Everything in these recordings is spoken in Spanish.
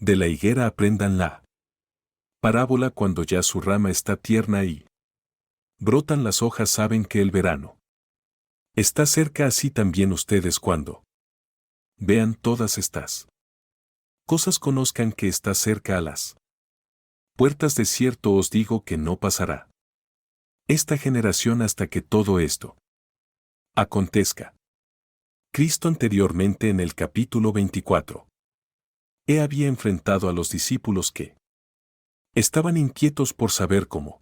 De la higuera aprendan la parábola cuando ya su rama está tierna y brotan las hojas saben que el verano está cerca, así también ustedes cuando vean todas estas cosas conozcan que está cerca a las puertas. De cierto os digo que no pasará esta generación hasta que todo esto acontezca. Cristo anteriormente en el capítulo 24 había enfrentado a los discípulos que estaban inquietos por saber cómo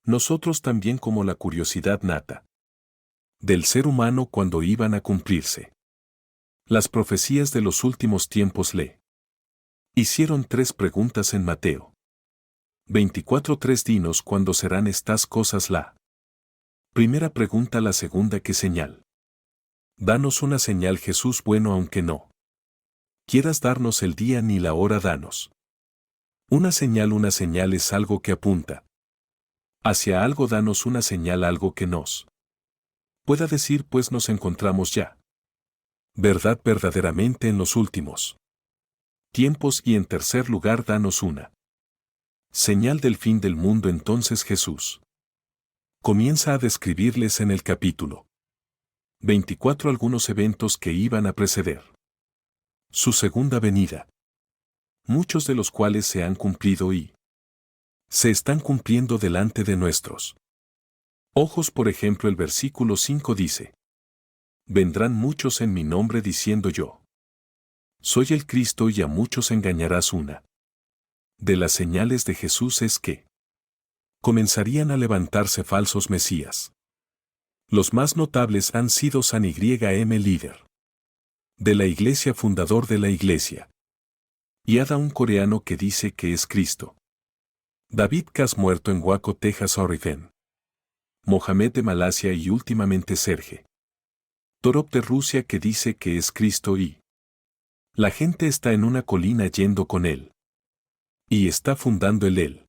nosotros también, como la curiosidad nata del ser humano cuando iban a cumplirse las profecías de los últimos tiempos. Le hicieron 3 preguntas en Mateo 24:3. Dinos cuándo serán estas cosas. La primera pregunta. La segunda, ¿qué señal? Danos una señal, Jesús bueno, aunque no quieras darnos el día ni la hora, danos una señal. Una señal es algo que apunta hacia algo. Danos una señal, algo que nos pueda decir, pues nos encontramos ya verdaderamente en los últimos tiempos. Y en tercer lugar, danos una señal del fin del mundo. Entonces Jesús comienza a describirles en el capítulo 24 algunos eventos que iban a preceder su segunda venida, muchos de los cuales se han cumplido y se están cumpliendo delante de nuestros ojos. Por ejemplo, el versículo 5 dice: vendrán muchos en mi nombre diciendo yo soy el Cristo, y a muchos engañarás. Una de las señales de Jesús es que comenzarían a levantarse falsos mesías. Los más notables han sido San Y.M. líder de la Iglesia, fundador de la Iglesia, y Ada, un coreano que dice que es Cristo; David Kass, muerto en Waco, Texas, Oregon; Mohamed de Malasia y últimamente Serge Torop de Rusia, que dice que es Cristo y la gente está en una colina yendo con él y está fundando el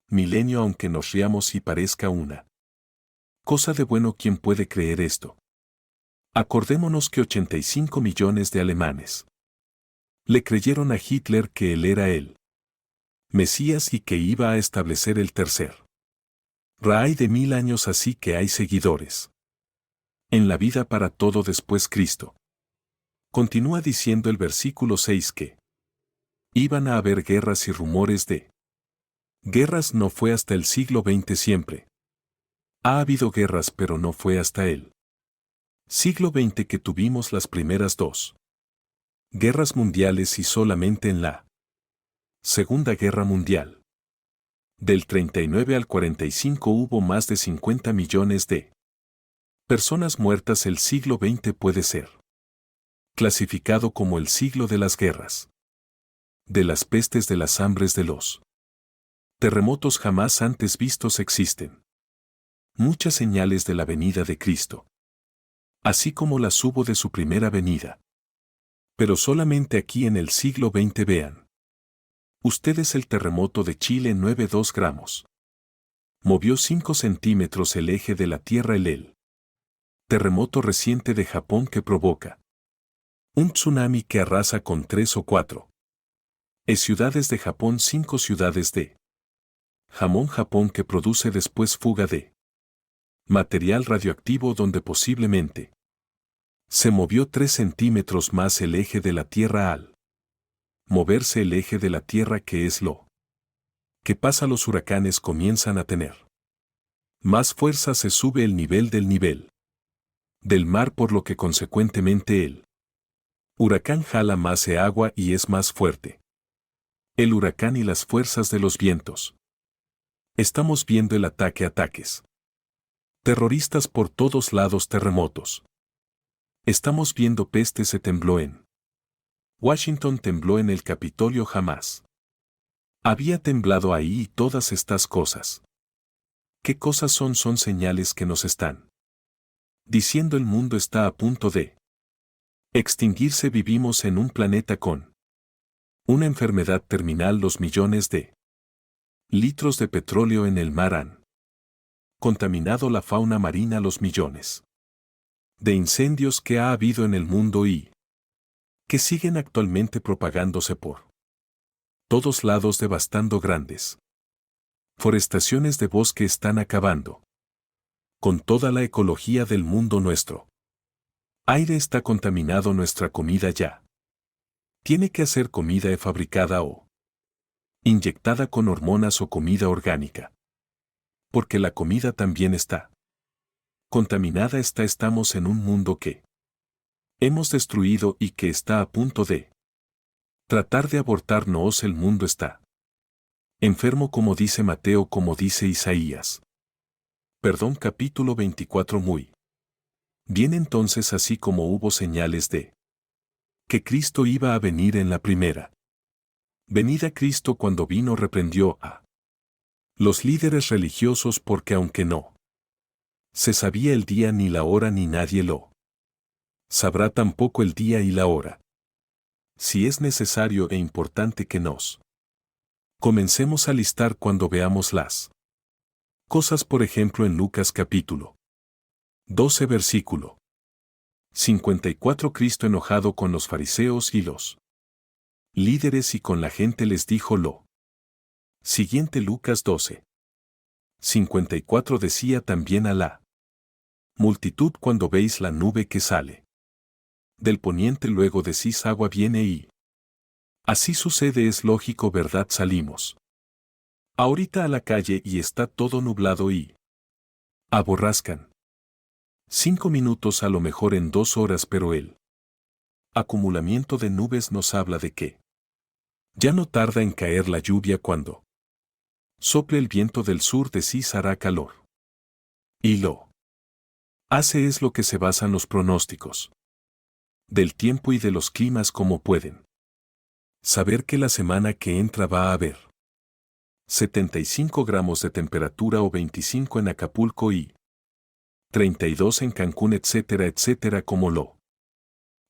milenio. Aunque nos riamos y parezca una cosa de bueno, ¿quién puede creer esto? Acordémonos que 85 millones de alemanes le creyeron a Hitler que él era el Mesías y que iba a establecer el tercer Reich de 1000 años, así que hay seguidores en la vida para todo después. Cristo continúa diciendo el versículo 6 que iban a haber guerras y rumores de guerras. No fue hasta el siglo XX. Siempre ha habido guerras, pero no fue hasta el siglo XX que tuvimos las primeras 2 guerras mundiales, y solamente en la Segunda Guerra Mundial del 39 al 45 hubo más de 50 millones de personas muertas. El siglo XX puede ser clasificado como el siglo de las guerras, de las pestes, de las hambres, de los terremotos jamás antes vistos. Existen muchas señales de la venida de Cristo, así como las hubo de su primera venida. Pero solamente aquí en el siglo XX. Vean ustedes el terremoto de Chile, 9,2 gramos. Movió 5 centímetros el eje de la Tierra. El terremoto reciente de Japón que provoca un tsunami que arrasa con 3 o 4 ciudades de Japón. 5 ciudades de Japón que produce después fuga de material radioactivo, donde posiblemente se movió 3 centímetros más el eje de la Tierra. Al moverse el eje de la Tierra, que es lo que pasa, los huracanes comienzan a tener más fuerza, se sube el nivel del mar, por lo que consecuentemente el huracán jala más agua y es más fuerte el huracán y las fuerzas de los vientos. Estamos viendo el ataques terroristas por todos lados, terremotos. Estamos viendo peste. Se tembló en Washington, tembló en el Capitolio, jamás había temblado ahí, y todas estas cosas. ¿Qué cosas son? Son señales que nos están diciendo el mundo está a punto de extinguirse. Vivimos en un planeta con una enfermedad terminal. Los millones de litros de petróleo en el mar han contaminado la fauna marina. Los millones de incendios que ha habido en el mundo y que siguen actualmente propagándose por todos lados devastando grandes forestaciones de bosque están acabando con toda la ecología del mundo nuestro. Aire está contaminado, nuestra comida ya tiene que hacer comida fabricada o inyectada con hormonas o comida orgánica. Porque la comida también está contaminada. Estamos en un mundo que hemos destruido y que está a punto de tratar de abortarnos. El mundo está enfermo, como dice Mateo, como dice Isaías. Capítulo 24. Muy bien, entonces, así como hubo señales de que Cristo iba a venir en la primera venida, Cristo cuando vino reprendió a los líderes religiosos porque aunque no se sabía el día ni la hora, ni nadie lo sabrá tampoco el día y la hora. Si es necesario e importante que nos comencemos a listar cuando veamos las cosas, por ejemplo en Lucas capítulo 12 versículo 54, Cristo enojado con los fariseos y los líderes y con la gente les dijo lo siguiente. Lucas 12 54 decía también a la multitud: cuando veis la nube que sale del poniente, luego decís agua viene y así sucede. Es lógico, ¿verdad? Salimos ahorita a la calle y está todo nublado y aborrascan 5 minutos, a lo mejor en 2 horas, pero el acumulamiento de nubes nos habla de que ya no tarda en caer la lluvia. Cuando sople el viento del sur, decís hará calor. Y lo hace. Es lo que se basan los pronósticos del tiempo y de los climas. Como pueden saber que la semana que entra va a haber 75 gramos de temperatura o 25 en Acapulco y 32 en Cancún, etcétera, etcétera, como lo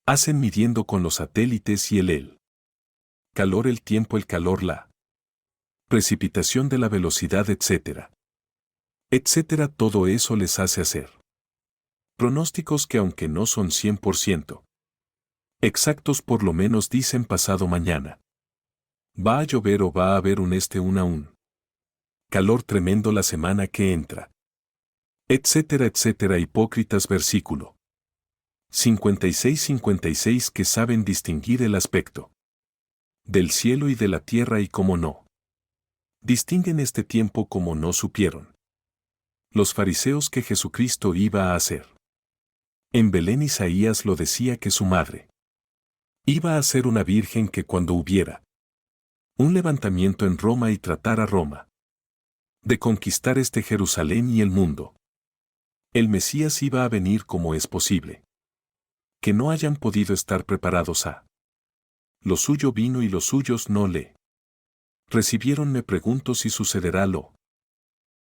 hacen midiendo con los satélites y el calor, el tiempo, el calor, la precipitación de la velocidad, etcétera, etcétera. Todo eso les hace hacer pronósticos que, aunque no son 100% exactos, por lo menos dicen pasado mañana va a llover o va a haber un calor tremendo la semana que entra, etcétera, etcétera. Hipócritas. Versículo 56, que saben distinguir el aspecto del cielo y de la tierra, y como no distinguen este tiempo, como no supieron los fariseos que Jesucristo iba a hacer en Belén. Isaías lo decía, que su madre iba a ser una virgen, que cuando hubiera un levantamiento en Roma y tratara Roma de conquistar Jerusalén y el mundo, el Mesías iba a venir. ¿Cómo es posible que no hayan podido estar preparados? A lo suyo vino y los suyos no le recibieron. Me pregunto si sucederá lo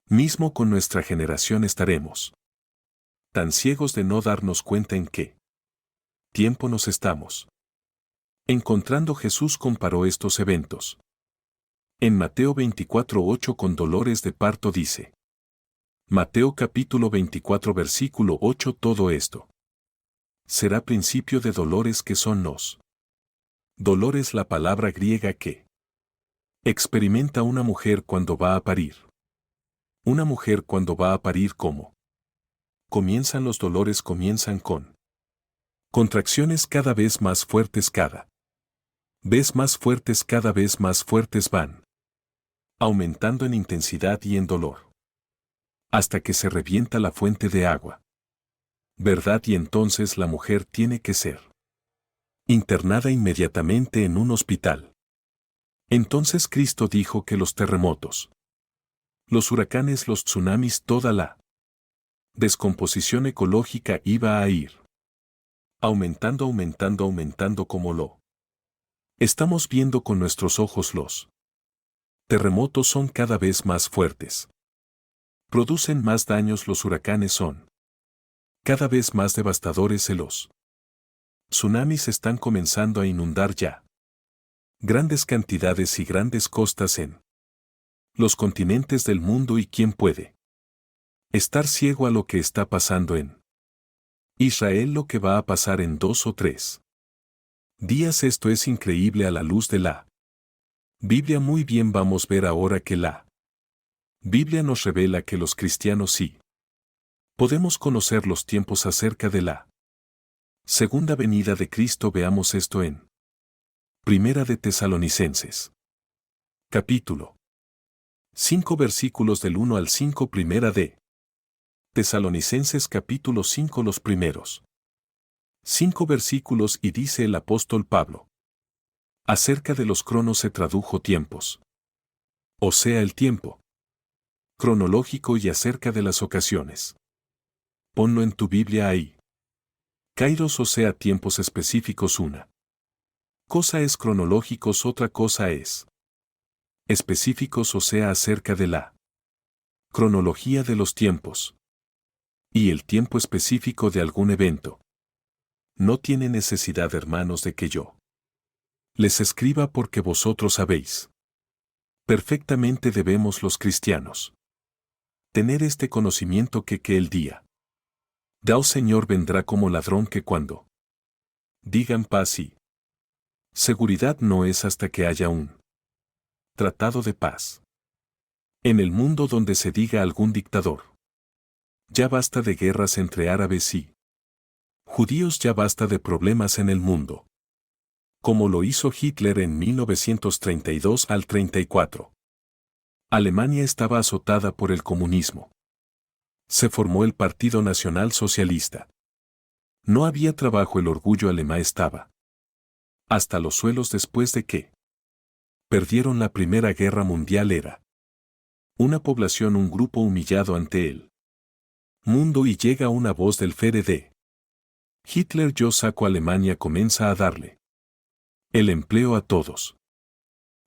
mismo con nuestra generación. Estaremos tan ciegos de no darnos cuenta en qué tiempo nos estamos encontrando. Jesús comparó estos eventos en Mateo 24:8 con dolores de parto. Dice Mateo capítulo 24 versículo 8: todo esto será principio de dolores. Que son los dolores? La palabra griega que experimenta una mujer cuando va a parir. Una mujer cuando va a parir, ¿cómo comienzan los dolores? Comienzan con contracciones cada vez más fuertes, cada vez más fuertes, cada vez más fuertes, van aumentando en intensidad y en dolor, hasta que se revienta la fuente de agua, ¿verdad? Y entonces la mujer tiene que ser internada inmediatamente en un hospital. Entonces Cristo dijo que los terremotos, los huracanes, los tsunamis, toda la descomposición ecológica iba a ir aumentando, aumentando, aumentando, como lo estamos viendo con nuestros ojos. Los terremotos son cada vez más fuertes, producen más daños. Los huracanes son cada vez más devastadores. Los tsunamis están comenzando a inundar ya grandes cantidades y grandes costas en los continentes del mundo. ¿Y quién puede estar ciego a lo que está pasando en Israel? Lo que va a pasar en 2 o 3 días. Esto es increíble a la luz de la Biblia. Muy bien, vamos a ver ahora que la Biblia nos revela que los cristianos sí podemos conocer los tiempos acerca de la segunda venida de Cristo. Veamos esto en Primera de Tesalonicenses, capítulo 5, versículos del 1 al 5. Primera de Tesalonicenses capítulo 5, los primeros 5 versículos, y dice el apóstol Pablo: acerca de los cronos se tradujo tiempos, o sea, el tiempo cronológico, y acerca de las ocasiones. Ponlo en tu Biblia ahí. Kairos, o sea, tiempos específicos. Una cosa es cronológicos, otra cosa es específicos, o sea, acerca de la cronología de los tiempos y el tiempo específico de algún evento. No tiene necesidad, hermanos, de que yo les escriba, porque vosotros sabéis perfectamente. Debemos los cristianos tener este conocimiento que el día del Señor vendrá como ladrón, que cuando digan paz y seguridad no es hasta que haya un tratado de paz en el mundo donde se diga algún dictador: ya basta de guerras entre árabes y judíos, ya basta de problemas en el mundo, como lo hizo Hitler en 1932 al 34. Alemania estaba azotada por el comunismo. Se formó el Partido Nacional Socialista. No había trabajo, el orgullo alemán estaba hasta los suelos después de que perdieron la Primera Guerra Mundial. Era una población, un grupo humillado ante el mundo, y llega una voz del Führer de Hitler: yo saco a Alemania. Comienza a darle el empleo a todos.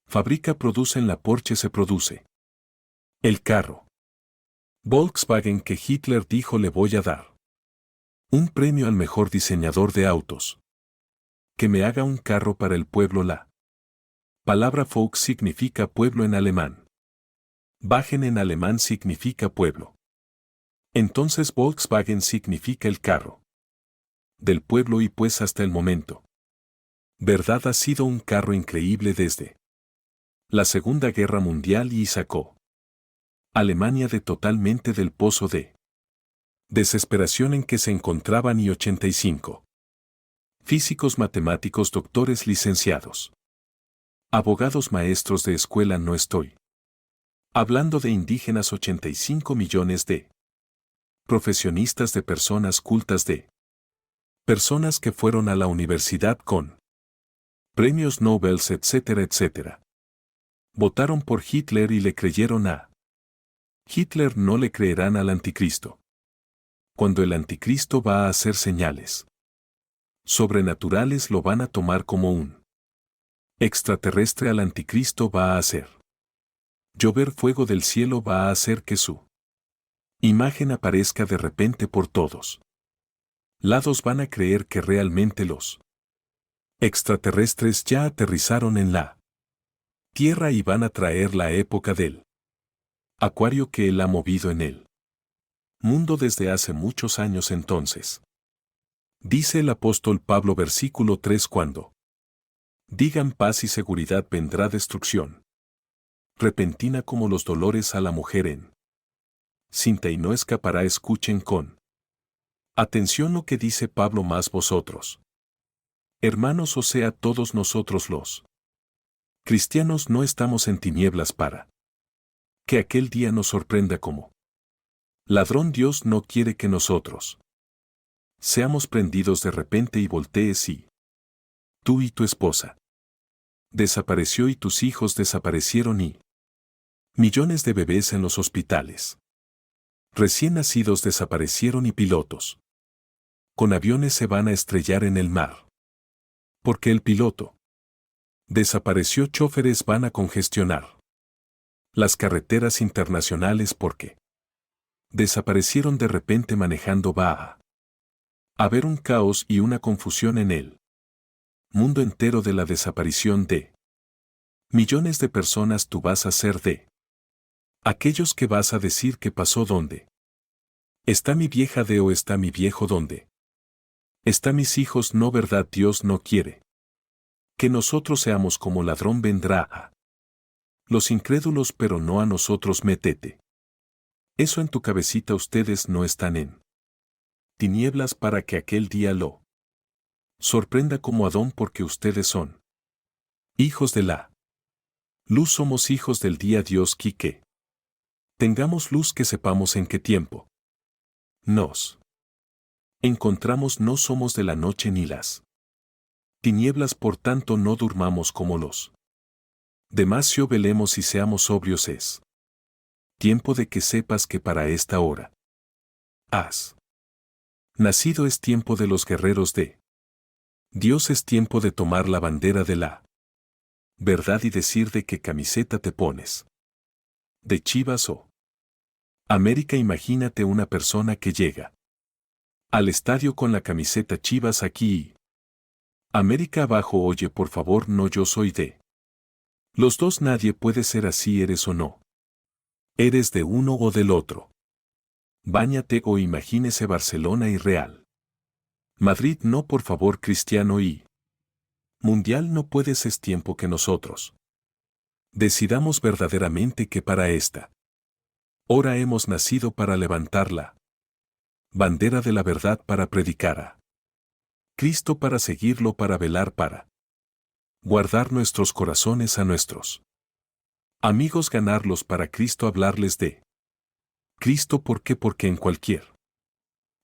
Fabrica, produce en la Porsche, se produce el carro Volkswagen, que Hitler dijo: le voy a dar un premio al mejor diseñador de autos que me haga un carro para el pueblo. La palabra Volk significa pueblo en alemán. Wagen en alemán significa pueblo. Entonces Volkswagen significa el carro del pueblo, y pues hasta el momento, verdad, ha sido un carro increíble desde la Segunda Guerra Mundial, y sacó Alemania de totalmente del pozo de desesperación en que se encontraban. Y 85 físicos, matemáticos, doctores, licenciados, abogados, maestros de escuela. No estoy hablando de indígenas. 85 millones de profesionistas, de personas cultas, de personas que fueron a la universidad con premios Nobel, etcétera, etcétera. Votaron por Hitler y le creyeron a Hitler. No le creerán al anticristo. Cuando el anticristo va a hacer señales sobrenaturales, lo van a tomar como un extraterrestre. Al anticristo va a hacer llover fuego del cielo, va a hacer que su imagen aparezca de repente por todos lados. Van a creer que realmente los extraterrestres ya aterrizaron en la Tierra, y van a traer la época del Acuario que él ha movido en el mundo desde hace muchos años. Entonces, dice el apóstol Pablo, versículo 3: cuando digan paz y seguridad, vendrá destrucción repentina como los dolores a la mujer en cinta, y no escapará. Escuchen con atención lo que dice Pablo: más vosotros, hermanos, o sea, todos nosotros los cristianos, no estamos en tinieblas para que aquel día nos sorprenda como ladrón. Dios no quiere que nosotros seamos prendidos de repente y voltees y tú y tu esposa desapareció, y tus hijos desaparecieron, y millones de bebés en los hospitales recién nacidos desaparecieron, y pilotos con aviones se van a estrellar en el mar porque el piloto desapareció. Choferes van a congestionar las carreteras internacionales porque desaparecieron de repente. Manejando va a haber un caos y una confusión en el mundo entero de la desaparición de millones de personas. Tú vas a ser de aquellos que vas a decir: ¿qué pasó? ¿Dónde está mi vieja de o está mi viejo? ¿Dónde están mis hijos? No, verdad, Dios no quiere que nosotros seamos como ladrón. Vendrá a Los incrédulos, pero no a nosotros, métete. Eso en tu cabecita, ustedes no están en tinieblas para que aquel día lo sorprenda como Adón, porque ustedes son hijos de la luz, somos hijos del día. Dios quique tengamos luz, que sepamos en qué tiempo nos encontramos, no somos de la noche ni las tinieblas, por tanto no durmamos como los demás, si velemos y seamos sobrios. Es tiempo de que sepas que para esta hora has nacido, es tiempo de los guerreros de Dios, es tiempo de tomar la bandera de la verdad y decir de qué camiseta te pones. ¿De Chivas o América? Imagínate una persona que llega al estadio con la camiseta Chivas aquí y América abajo. Oye, por favor, no, yo soy de los dos. Nadie puede ser así. ¿Eres o no eres de uno o del otro? Báñate. O imagínese Barcelona y Real Madrid. No, por favor, Cristiano y Mundial no puedes. Es tiempo que nosotros decidamos verdaderamente que para esta hora hemos nacido para levantar la bandera de la verdad, para predicar a Cristo, para seguirlo, para velar, para guardar nuestros corazones a nuestros amigos, ganarlos para Cristo, hablarles de Cristo. ¿Por qué? Porque en cualquier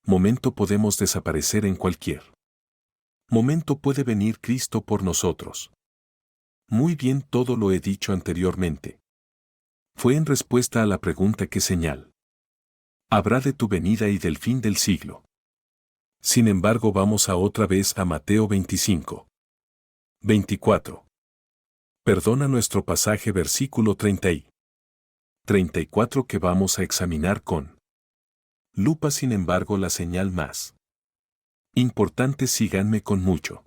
momento podemos desaparecer, en cualquier momento puede venir Cristo por nosotros. Muy bien, todo lo he dicho anteriormente fue en respuesta a la pregunta: ¿qué señal habrá de tu venida y del fin del siglo? Sin embargo, vamos a otra vez a Mateo 25. 24. Perdona nuestro pasaje, versículo 30 y 34, que vamos a examinar con lupa. Sin embargo, la señal más importante, síganme con mucho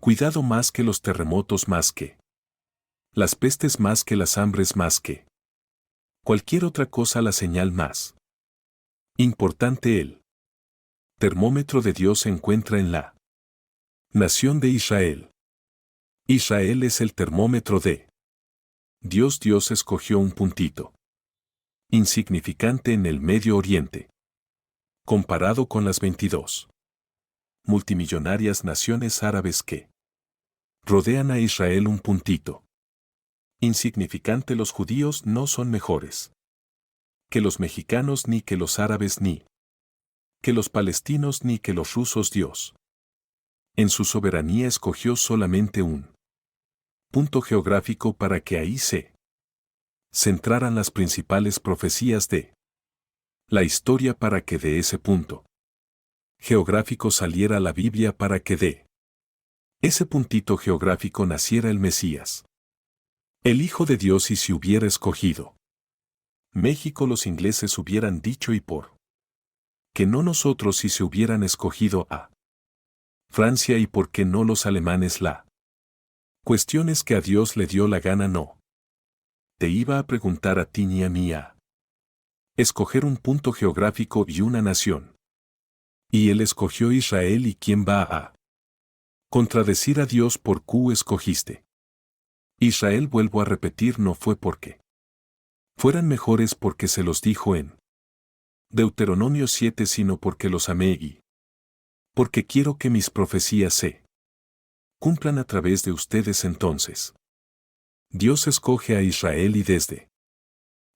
cuidado, más que los terremotos, más que las pestes, más que las hambres, más que cualquier otra cosa, la señal más importante, el termómetro de Dios, se encuentra en la nación de Israel. Israel es el termómetro de Dios. Dios escogió un puntito insignificante en el Medio Oriente, comparado con las 22 multimillonarias naciones árabes que rodean a Israel. Un puntito insignificante. Los judíos no son mejores que los mexicanos, ni que los árabes, ni que los palestinos, ni que los rusos. Dios, en su soberanía, escogió solamente un punto geográfico para que ahí se centraran las principales profecías de la historia, para que de ese punto geográfico saliera la Biblia, para que de ese puntito geográfico naciera el Mesías, el Hijo de Dios. Y si hubiera escogido México, los ingleses hubieran dicho: ¿y por qué no nosotros? Si se hubieran escogido a Francia, ¿y por qué no los alemanes? La cuestión es que a Dios le dio la gana. No te iba a preguntar a ti ni a mí a escoger un punto geográfico y una nación. Y él escogió Israel. ¿Y quién va a contradecir a Dios? ¿Por qué escogiste Israel? Vuelvo a repetir, no fue porque fueran mejores, porque se los dijo en Deuteronomio 7, sino porque los amé y porque quiero que mis profecías se cumplan a través de ustedes. Entonces Dios escoge a Israel, y desde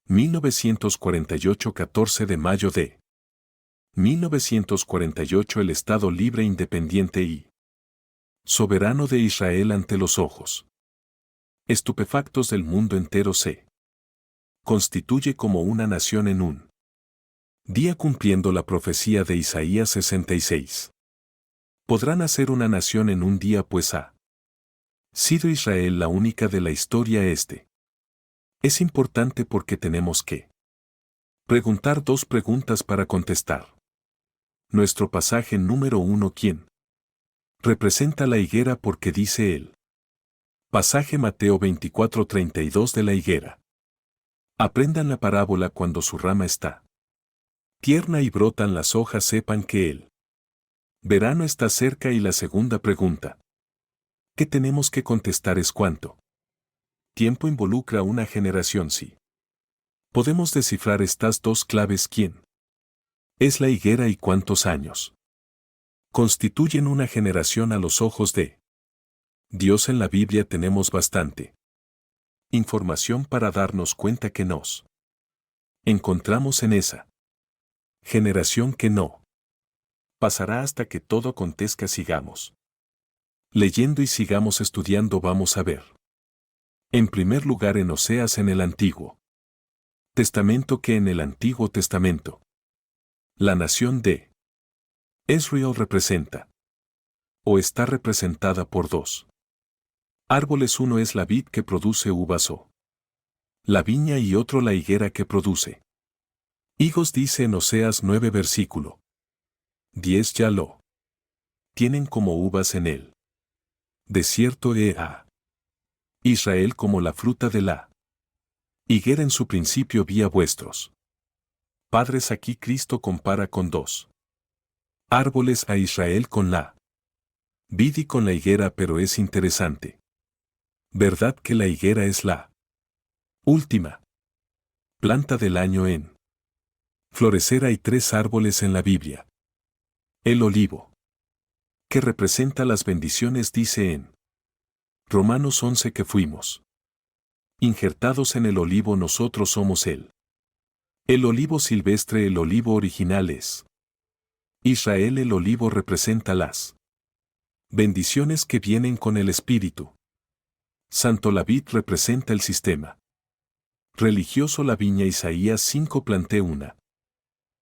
1948, 14 de mayo de 1948, el Estado libre, independiente y soberano de Israel, ante los ojos estupefactos del mundo entero, se constituye como una nación en un día, cumpliendo la profecía de Isaías 66. Podrán hacer una nación en un día, pues ha sido Israel la única de la historia. Es importante porque tenemos que preguntar dos preguntas para contestar. Nuestro pasaje número 1: ¿quién representa la higuera? Porque dice el pasaje Mateo 24:32 de la higuera: aprendan la parábola, cuando su rama está tierna y brotan las hojas, sepan que el verano está cerca. Y la segunda pregunta que tenemos que contestar es: ¿cuánto Tiempo involucra una generación sí. Podemos descifrar estas dos claves: ¿quién es la higuera y cuántos años constituyen una generación a los ojos de Dios? En la Biblia tenemos bastante información para darnos cuenta que nos encontramos en esa generación que no pasará hasta que todo acontezca. Sigamos leyendo y sigamos estudiando. Vamos a ver. En primer lugar, en Oseas, en el Antiguo Testamento, que en el Antiguo Testamento la nación de Israel representa o está representada por dos árboles. Uno es la vid que produce uvas o la viña, y otro la higuera que produce higos. Dice en Oseas 9 versículo 10: ya lo tienen como uvas en el desierto a Israel como la fruta de la higuera en su principio vi a vuestros padres. Aquí Cristo compara con dos árboles, a Israel con la vid y con la higuera, pero es interesante. ¿Verdad que la higuera es la última planta del año en florecer? Hay tres árboles en la Biblia. El olivo, que representa las bendiciones, dice en Romanos 11 que fuimos injertados en el olivo. Nosotros somos el olivo silvestre. El olivo original es Israel. El olivo representa las bendiciones que vienen con el Espíritu Santo. La vid representa el sistema religioso. La viña, Isaías 5: planté una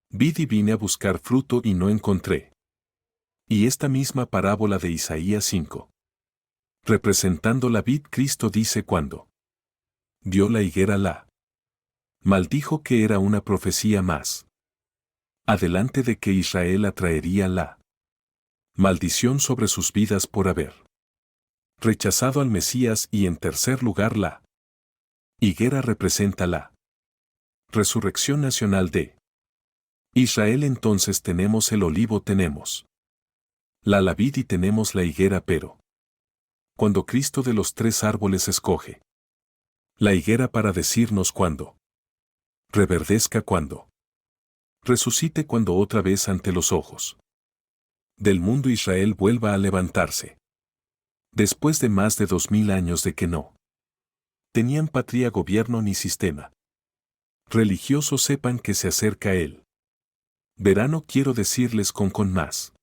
vid y vine a buscar fruto y no encontré. Y esta misma parábola de Isaías 5, representando la vid, Cristo dice cuando vio la higuera la maldijo, que era una profecía más adelante de que Israel atraería la maldición sobre sus vidas por haber rechazado al Mesías. Y en tercer lugar, la higuera representa la resurrección nacional de Israel. Entonces tenemos el olivo, tenemos la vid y tenemos la higuera, pero cuando Cristo de los tres árboles escoge la higuera para decirnos cuándo reverdezca, cuando resucite, cuando otra vez ante los ojos del mundo Israel vuelva a levantarse, después de más de 2000 años de que no tenían patria, gobierno ni sistema religioso, sepan que se acerca el verano. Quiero decirles con más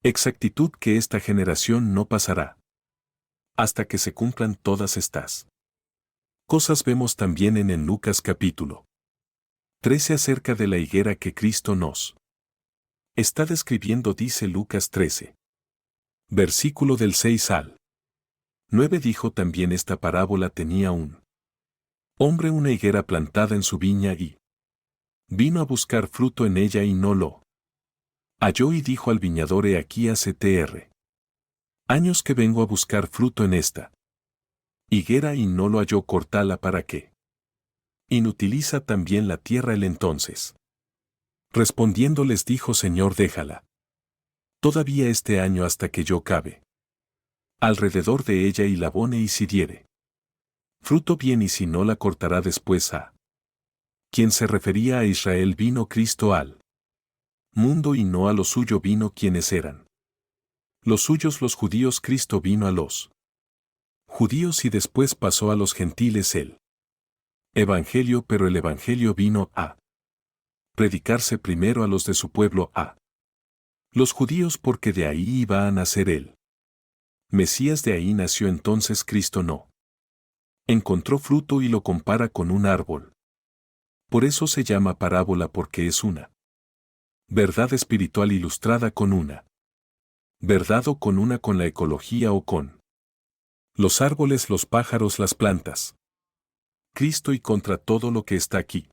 exactitud que esta generación no pasará hasta que se cumplan todas estas cosas. Vemos también en Lucas capítulo 13 acerca de la higuera que Cristo nos está describiendo. Dice Lucas 13, versículo del 6 al 9: dijo también esta parábola: tenía un hombre una higuera plantada en su viña y vino a buscar fruto en ella y no lo halló, y dijo al viñador: he aquí hace años que vengo a buscar fruto en esta higuera y no lo halló, cortala. ¿Para qué inutiliza también la tierra? Él entonces respondiendo les dijo: Señor, déjala todavía este año hasta que yo cabe alrededor de ella y la abone, y si diere fruto bien, y si no, la cortará. Después a quien se refería a Israel vino Cristo al mundo, y no a lo suyo vino quienes eran los suyos, los judíos. Cristo vino a los judíos y después pasó a los gentiles el evangelio, pero el evangelio vino a predicarse primero a los de su pueblo, a los judíos, porque de ahí iba a nacer el Mesías. De ahí nació. Entonces Cristo no encontró fruto y lo compara con un árbol. Por eso se llama parábola, porque es una verdad espiritual ilustrada con una verdad, o con la ecología, o con los árboles, los pájaros, las plantas, Cristo, y contra todo lo que está aquí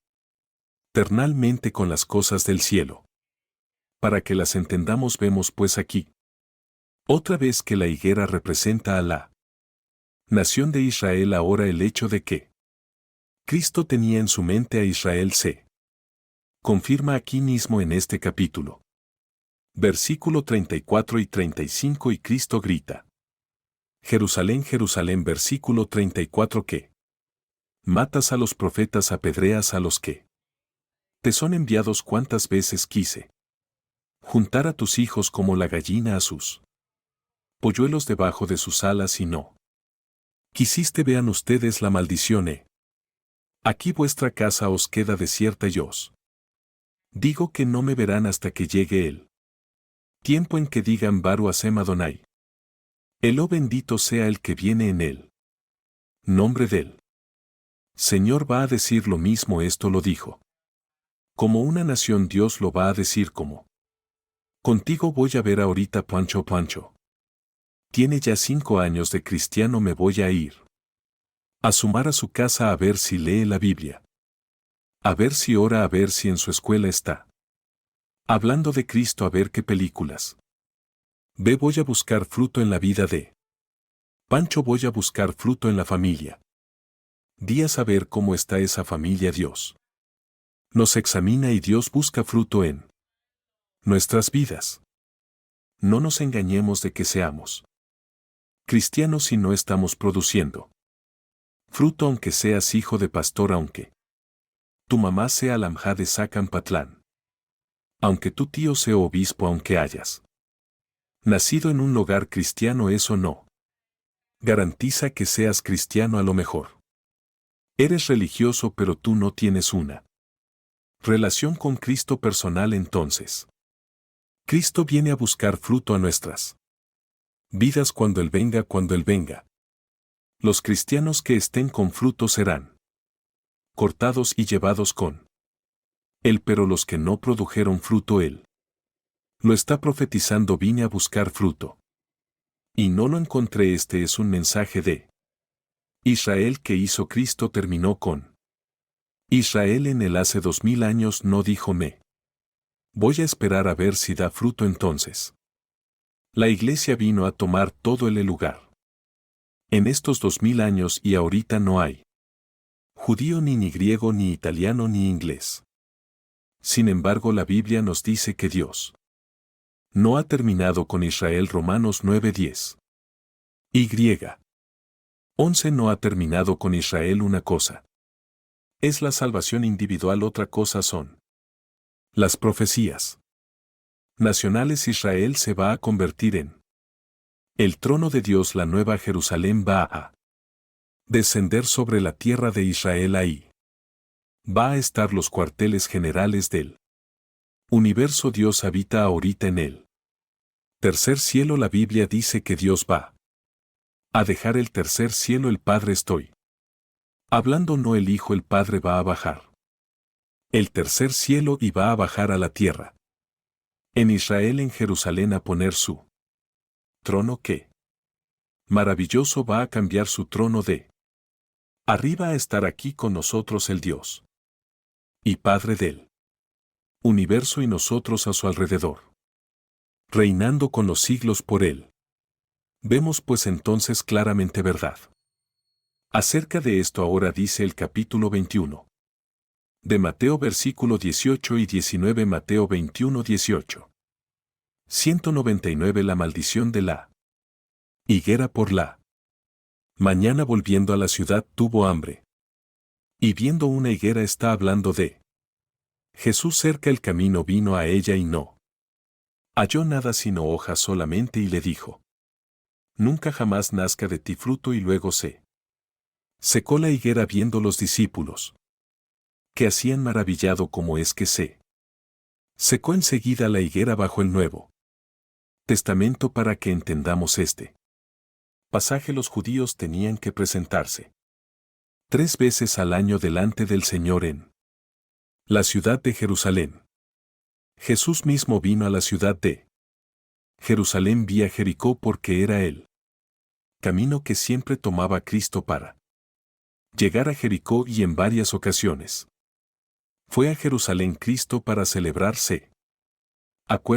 ternalmente con las cosas del cielo. Para que las entendamos, vemos pues aquí otra vez que la higuera representa a la nación de Israel. Ahora el hecho de que Cristo tenía en su mente a Israel se confirma aquí mismo en este capítulo. Versículo 34 y 35: y Cristo grita: Jerusalén, Jerusalén, versículo 34 que matas a los profetas, apedreas a los que te son enviados. Cuántas veces quise juntar a tus hijos como la gallina a sus polluelos debajo de sus alas y no quisiste. Vean ustedes la maldición. Aquí vuestra casa os queda desierta y os digo que no me verán hasta que llegue el tiempo en que digan Baru Hashem Adonai. Oh bendito sea el que viene en él. Nombre del Señor va a decir lo mismo. Esto lo dijo como una nación, Dios lo va a decir como contigo. Voy a ver ahorita Pancho. Pancho tiene ya 5 años de cristiano. Me voy a ir a sumar a su casa a ver si lee la Biblia, a ver si ora, a ver si en su escuela está hablando de Cristo, a ver qué películas ve. Voy a buscar fruto en la vida de Pancho, voy a buscar fruto en la familia. Di a saber cómo está esa familia. Dios nos examina y Dios busca fruto en nuestras vidas. No nos engañemos de que seamos cristianos si no estamos produciendo fruto, aunque seas hijo de pastor, aunque tu mamá sea Lamjá de Zacampatlán, aunque tu tío sea obispo, aunque hayas nacido en un hogar cristiano. Eso no garantiza que seas cristiano. A lo mejor eres religioso, pero tú no tienes una relación con Cristo personal. Entonces, Cristo viene a buscar fruto a nuestras vidas cuando Él venga. Cuando Él venga, los cristianos que estén con fruto serán cortados y llevados con Él, pero los que no produjeron fruto, Él lo está profetizando. Vine a buscar fruto y no lo encontré. Este es un mensaje de Israel que hizo Cristo. Terminó con Israel en él hace 2000 años. No dijo voy a esperar a ver si da fruto. Entonces, la iglesia vino a tomar todo el lugar en estos 2000 años y ahorita no hay judío, ni griego, ni italiano, ni inglés. Sin embargo, la Biblia nos dice que Dios no ha terminado con Israel. Romanos 9:10. Y 11 no ha terminado con Israel. Una cosa es la salvación individual, otra cosa son las profecías nacionales. Israel se va a convertir en el trono de Dios. La nueva Jerusalén va a descender sobre la tierra de Israel. Ahí va a estar los cuarteles generales del universo. Dios habita ahorita en el tercer cielo. La Biblia dice que Dios va a dejar el tercer cielo. El Padre, estoy hablando, no el Hijo. El Padre va a bajar el tercer cielo y va a bajar a la tierra en Israel, en Jerusalén, a poner su trono. Que maravilloso, va a cambiar su trono de arriba a estar aquí con nosotros, el Dios y Padre del universo, y nosotros a su alrededor, reinando con los siglos por él. Vemos pues entonces claramente verdad acerca de esto. Ahora dice el capítulo 21 de Mateo, versículo 18 y 19. Mateo 21:18. 199. La maldición de la higuera. Por la mañana, volviendo a la ciudad, tuvo hambre. Y viendo una higuera, está hablando de Jesús cerca el camino, vino a ella y no halló nada sino hojas solamente, y le dijo: nunca jamás nazca de ti fruto. Y luego se secó la higuera. Viendo los discípulos que hacían maravillado cómo es que se secó enseguida la higuera. Bajo el Nuevo Testamento, para que entendamos este pasaje, los judíos tenían que presentarse 3 veces al año delante del Señor en la ciudad de Jerusalén. Jesús mismo vino a la ciudad de Jerusalén vía Jericó, porque era el camino que siempre tomaba Cristo para llegar a Jericó, y en varias ocasiones fue a Jerusalén Cristo para celebrarse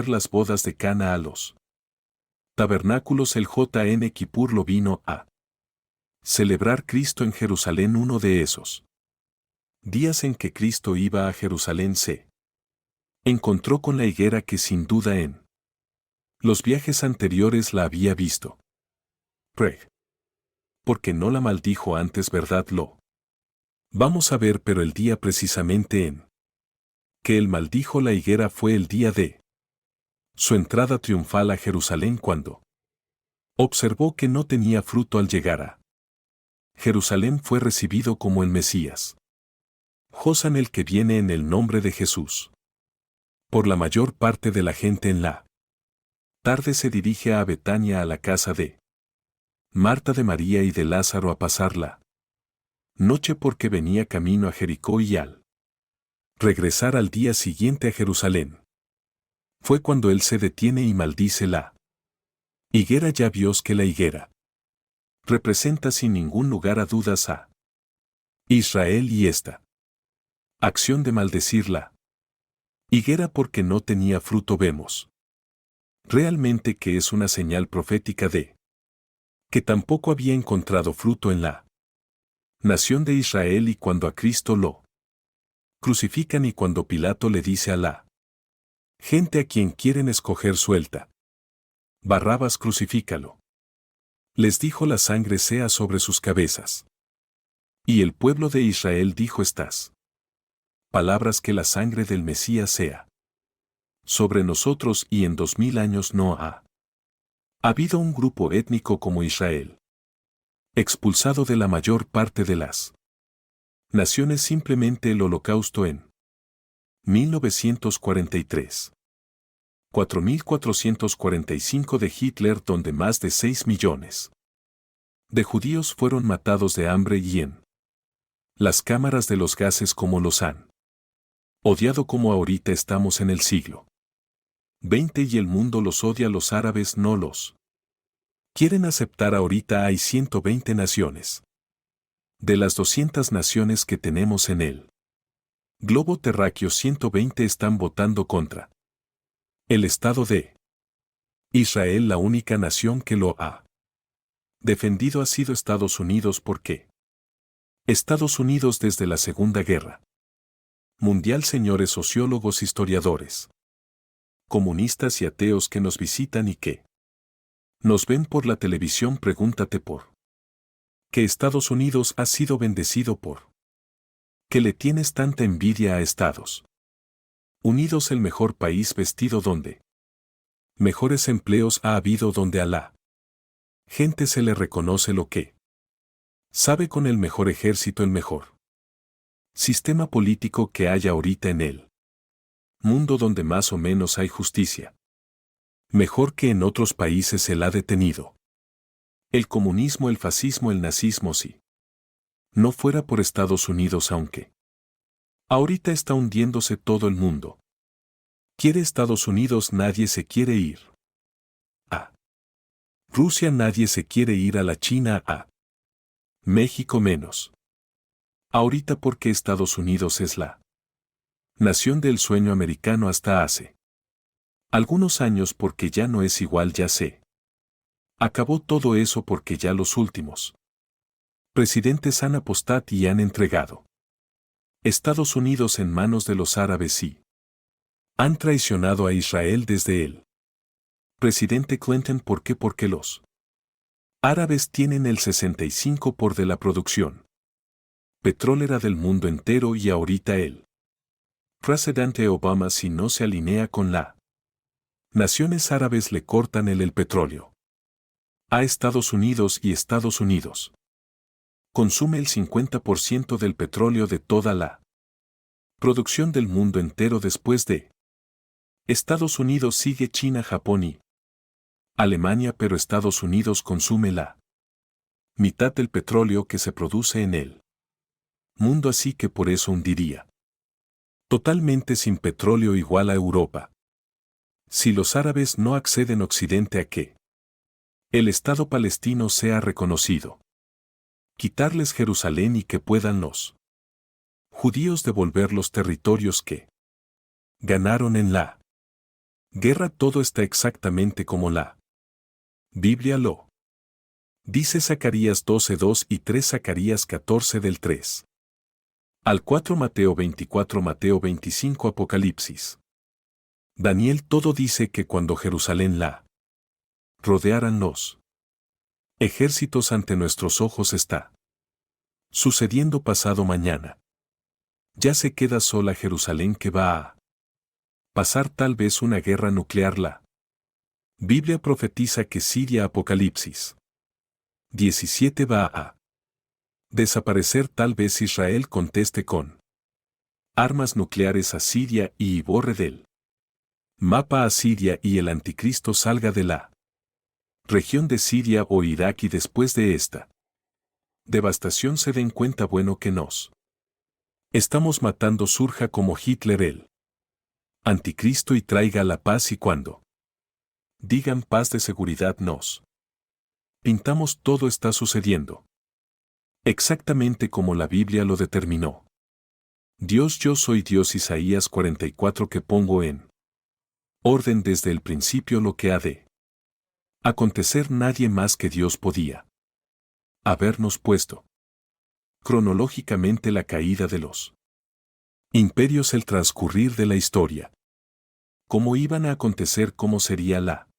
las bodas de Cana, a los tabernáculos. El J.N. Kippur lo vino a celebrar Cristo en Jerusalén. Uno de esos días en que Cristo iba a Jerusalén, se encontró con la higuera, que sin duda en los viajes anteriores la había visto Porque no la maldijo antes, ¿verdad? Lo vamos a ver, pero el día precisamente en que él maldijo la higuera fue el día de su entrada triunfal a Jerusalén, cuando observó que no tenía fruto al llegar a Jerusalén. Fue recibido como el Mesías. Hosan, el que viene en el nombre de Jesús. Por la mayor parte de la gente en la tarde se dirige a Betania, a la casa de Marta, de María y de Lázaro, a pasar la noche, porque venía camino a Jericó, y al regresar al día siguiente a Jerusalén, fue cuando él se detiene y maldice la higuera. Ya vio que la higuera representa sin ningún lugar a dudas a Israel, y esta acción de maldecir la higuera porque no tenía fruto, vemos realmente que es una señal profética de que tampoco había encontrado fruto en la nación de Israel. Y cuando a Cristo lo crucifican, y cuando Pilato le dice a la gente a quien quieren escoger, suelta Barrabás, crucifícalo, les dijo: la sangre sea sobre sus cabezas. Y el pueblo de Israel dijo estas palabras: que la sangre del Mesías sea sobre nosotros. Y en 2000 años no ha habido un grupo étnico como Israel, expulsado de la mayor parte de las naciones. Simplemente el Holocausto en 1943. 4445 de Hitler, donde más de 6 millones de judíos fueron matados de hambre, y en las cámaras de los gases, como los han odiado como ahorita estamos en el siglo XX, y el mundo los odia. Los árabes no los quieren aceptar. Ahorita hay 120 naciones de las 200 naciones que tenemos en el globo terráqueo. 120 están votando contra el Estado de Israel. La única nación que lo ha defendido ha sido Estados Unidos. ¿Por qué? Estados Unidos, desde la Segunda Guerra Mundial, señores sociólogos, historiadores, comunistas y ateos que nos visitan y que nos ven por la televisión, pregúntate por qué Estados Unidos ha sido bendecido. Por qué le tienes tanta envidia a Estados Unidos, el mejor país vestido, donde mejores empleos ha habido, donde a la gente se le reconoce lo que sabe, con el mejor ejército, el mejor sistema político que haya ahorita en el mundo, donde más o menos hay justicia. Mejor que en otros países. Se la ha detenido el comunismo, el fascismo, el nazismo. Si no fuera por Estados Unidos, aunque ahorita está hundiéndose todo el mundo. Quiere Estados Unidos, nadie se quiere ir a Rusia, nadie se quiere ir a la China, a México menos. Ahorita, porque Estados Unidos es la nación del sueño americano hasta hace algunos años, porque ya no es igual. Ya se acabó todo eso, porque ya los últimos presidentes han apostado y han entregado Estados Unidos en manos de los árabes, y han traicionado a Israel desde el presidente Clinton. ¿Por qué? Porque los árabes tienen el 65% de la producción petrolera del mundo entero, y ahorita el presidente Obama, si no se alinea con la naciones árabes, le cortan el petróleo a Estados Unidos, y Estados Unidos consume el 50% del petróleo de toda la producción del mundo entero. Después de Estados Unidos sigue China, Japón y Alemania, pero Estados Unidos consume la mitad del petróleo que se produce en el mundo, así que por eso hundiría totalmente sin petróleo igual a Europa. Si los árabes no acceden Occidente a que el Estado palestino sea reconocido, quitarles Jerusalén, y que puedan los judíos devolver los territorios que ganaron en la guerra, todo está exactamente como la Biblia lo dice. Zacarías 12:2 y 3, Zacarías 14 del 3 al 4, Mateo 24, Mateo 25, Apocalipsis. Daniel. Todo dice que cuando Jerusalén la rodearan los Ejércitos ante nuestros ojos está sucediendo pasado mañana. Ya se queda sola Jerusalén que va a pasar tal vez una guerra nuclear. La Biblia profetiza que Siria Apocalipsis 17 va a desaparecer. Tal vez Israel conteste con armas nucleares a Siria y borre del mapa a Siria y el anticristo salga de la región de Siria o Irak y después de esta devastación se den cuenta bueno que nos estamos matando surja como Hitler el anticristo y traiga la paz y cuando digan paz de seguridad nos pintamos todo está sucediendo exactamente como la Biblia lo determinó. Dios yo soy Dios Isaías 44 que pongo en orden desde el principio lo que ha de acontecer nadie más que Dios podía habernos puesto cronológicamente la caída de los imperios el transcurrir de la historia. Cómo iban a acontecer cómo sería la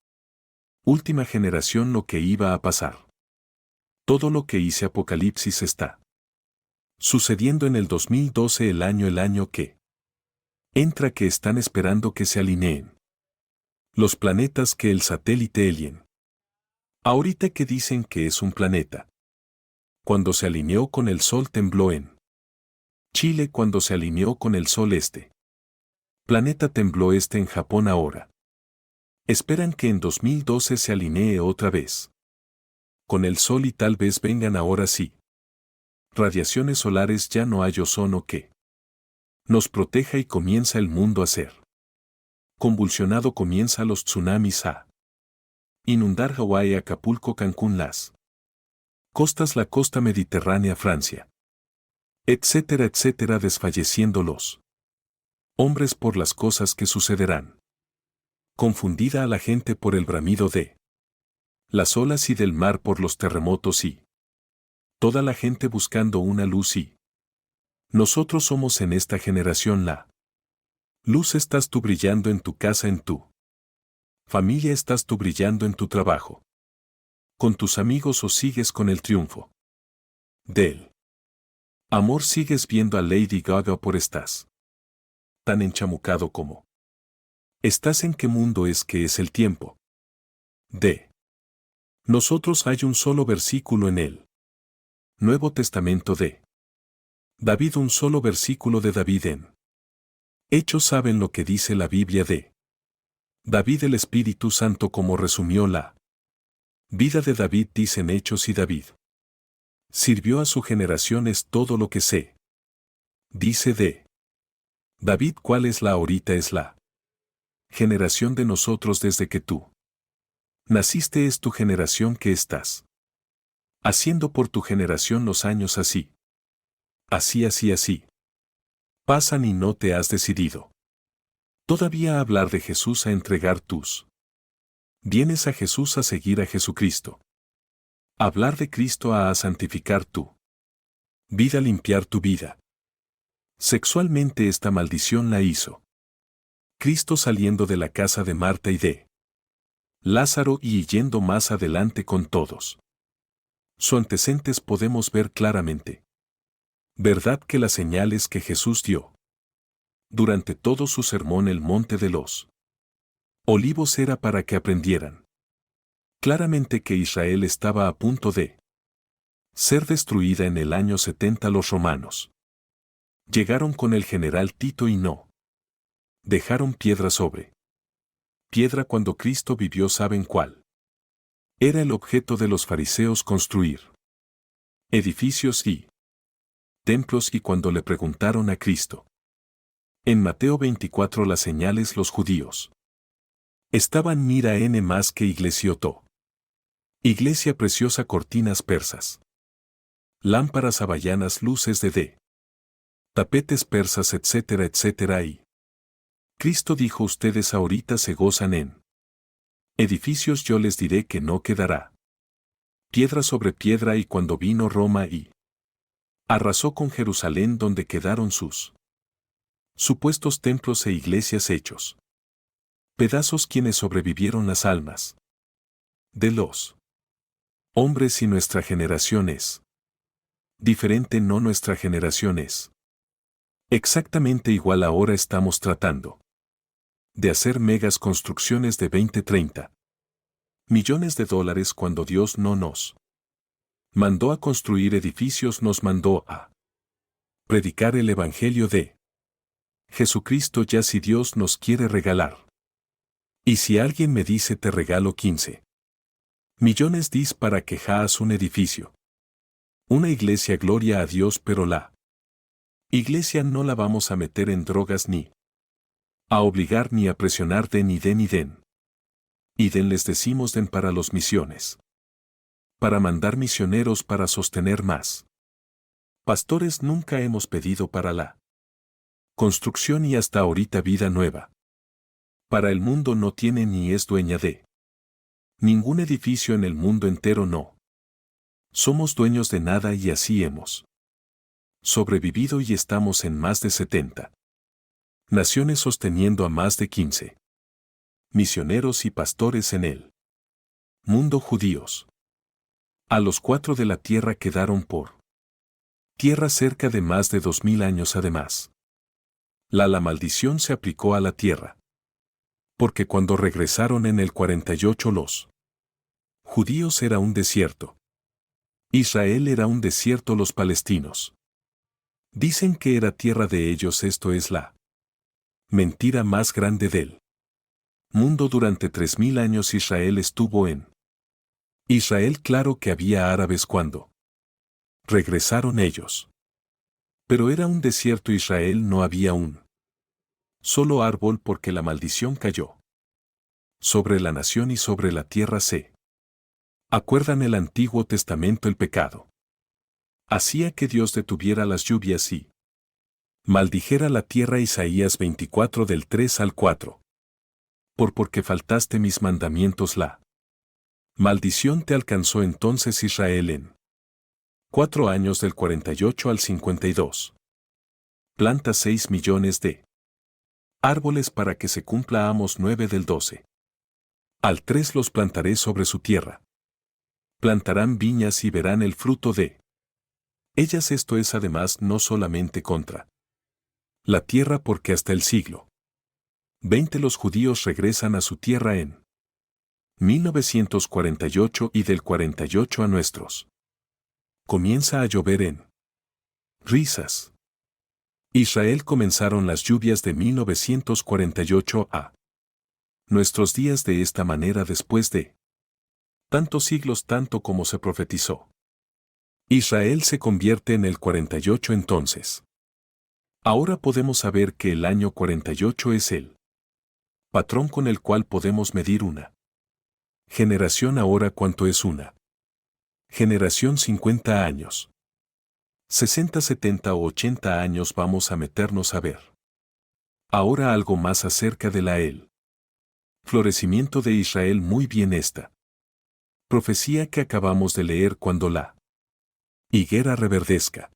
última generación lo que iba a pasar. Todo lo que hice Apocalipsis está sucediendo en el 2012 el año que entra que están esperando que se alineen los planetas que el satélite Alien. Ahorita que dicen que es un planeta. Cuando se alineó con el Sol tembló en Chile cuando se alineó con el Sol este. Planeta tembló en Japón ahora. Esperan que en 2012 se alinee otra vez con el Sol y tal vez vengan ahora sí. Radiaciones solares ya no hay ozono que nos proteja y comienza el mundo a ser convulsionado comienza los tsunamis a inundar Hawái, Acapulco, Cancún, las costas, la costa mediterránea, Francia, etcétera, etcétera, desfalleciendo los hombres por las cosas que sucederán. Confundida a la gente por el bramido de las olas y del mar por los terremotos y toda la gente buscando una luz y nosotros somos en esta generación la luz. Estás tú brillando en tu casa, en tu familia, estás tú brillando en tu trabajo, con tus amigos o sigues con el triunfo del amor, sigues viendo a Lady Gaga por estás tan enchamucado como estás. ¿En qué mundo es que es el tiempo de nosotros? Hay un solo versículo en el Nuevo Testamento de David, un solo versículo de David en Hechos. ¿Saben lo que dice la Biblia de David? El Espíritu Santo como resumió la vida de David dice en Hechos, y David sirvió a su generación, es todo lo que sé. Dice de David. ¿Cuál es la ahorita? Es la generación de nosotros desde que tú naciste, es tu generación que estás haciendo por tu generación. Los años así. Así. Pasan y no te has decidido todavía a hablar de Jesús, a entregar tus bienes a Jesús, a seguir a Jesucristo. Hablar de Cristo, a santificar tu vida, limpiar tu vida. Sexualmente esta maldición la hizo Cristo saliendo de la casa de Marta y de Lázaro y yendo más adelante con todos sus antecedentes. Podemos ver claramente, ¿verdad?, que las señales que Jesús dio durante todo su sermón el Monte de los Olivos era para que aprendieran claramente que Israel estaba a punto de ser destruida en el año 70. Los romanos llegaron con el general Tito y no dejaron piedra sobre piedra cuando Cristo vivió. ¿Saben cuál era el objeto de los fariseos? Construir edificios y templos. Y cuando le preguntaron a Cristo en Mateo 24 las señales, los judíos estaban mira n más que iglesioto. Iglesia preciosa, cortinas persas, lámparas havallanas, luces de tapetes persas, etcétera, etcétera. Y Cristo dijo: ustedes ahorita se gozan en edificios, yo les diré que no quedará piedra sobre piedra. Y cuando vino Roma y arrasó con Jerusalén, donde quedaron sus supuestos templos e iglesias hechos pedazos, quienes sobrevivieron, las almas de los Hombres, y nuestra generación es diferente, no, nuestra generación es exactamente igual. Ahora estamos tratando de hacer megas construcciones de 20-30 millones de dólares cuando Dios no nos mandó a construir edificios, nos mandó a predicar el Evangelio de Jesucristo. Ya si Dios nos quiere regalar. Y si alguien me dice te regalo 15 millones, dis para que hagas un edificio. Una iglesia, gloria a Dios, pero la iglesia no la vamos a meter en drogas, ni a obligar, ni a presionar. Den y den y den. Y den, les decimos, den para los misiones. Para mandar misioneros, para sostener más pastores. Nunca hemos pedido para la construcción, y hasta ahorita Vida Nueva para el mundo no tiene ni es dueña de ningún edificio en el mundo entero. No somos dueños de nada, y así hemos sobrevivido, y estamos en más de 70 naciones sosteniendo a más de 15 misioneros y pastores en el mundo judíos. A los 4 de la tierra quedaron por tierra cerca de más de 2000 años. Además, la maldición se aplicó a la tierra, porque cuando regresaron en el 48 los judíos era un desierto. Israel era un desierto. Los palestinos dicen que era tierra de ellos. Esto es la mentira más grande del mundo. Durante 3000 años Israel estuvo en Israel. Claro que había árabes cuando regresaron ellos, pero era un desierto. Israel no había un solo árbol, porque la maldición cayó sobre la nación y sobre la tierra. ¿Se acuerdan el Antiguo Testamento? El pecado hacía que Dios detuviera las lluvias y maldijera la tierra. Isaías 24 del 3 al 4. Porque faltaste mis mandamientos, la maldición te alcanzó. Entonces Israel en 4 años, del 48 al 52, planta 6 millones de árboles para que se cumpla Amos 9 del 12 al 3. Los plantaré sobre su tierra. Plantarán viñas y verán el fruto de ellas. Esto es además no solamente contra la tierra, porque hasta el siglo XX los judíos regresan a su tierra en 1948, y del 48 a nuestros comienza a llover en risas. Israel comenzaron las lluvias de 1948 a nuestros días. De esta manera, después de tantos siglos, tanto como se profetizó, Israel se convierte en el 48. Entonces, ahora podemos saber que el año 48 es el patrón con el cual podemos medir una generación. Ahora, ¿cuánto es una generación? 50 años. 60, 70 o 80 años. Vamos a meternos a ver ahora algo más acerca de el florecimiento de Israel. Muy bien, esta profecía que acabamos de leer: cuando la higuera reverdezca,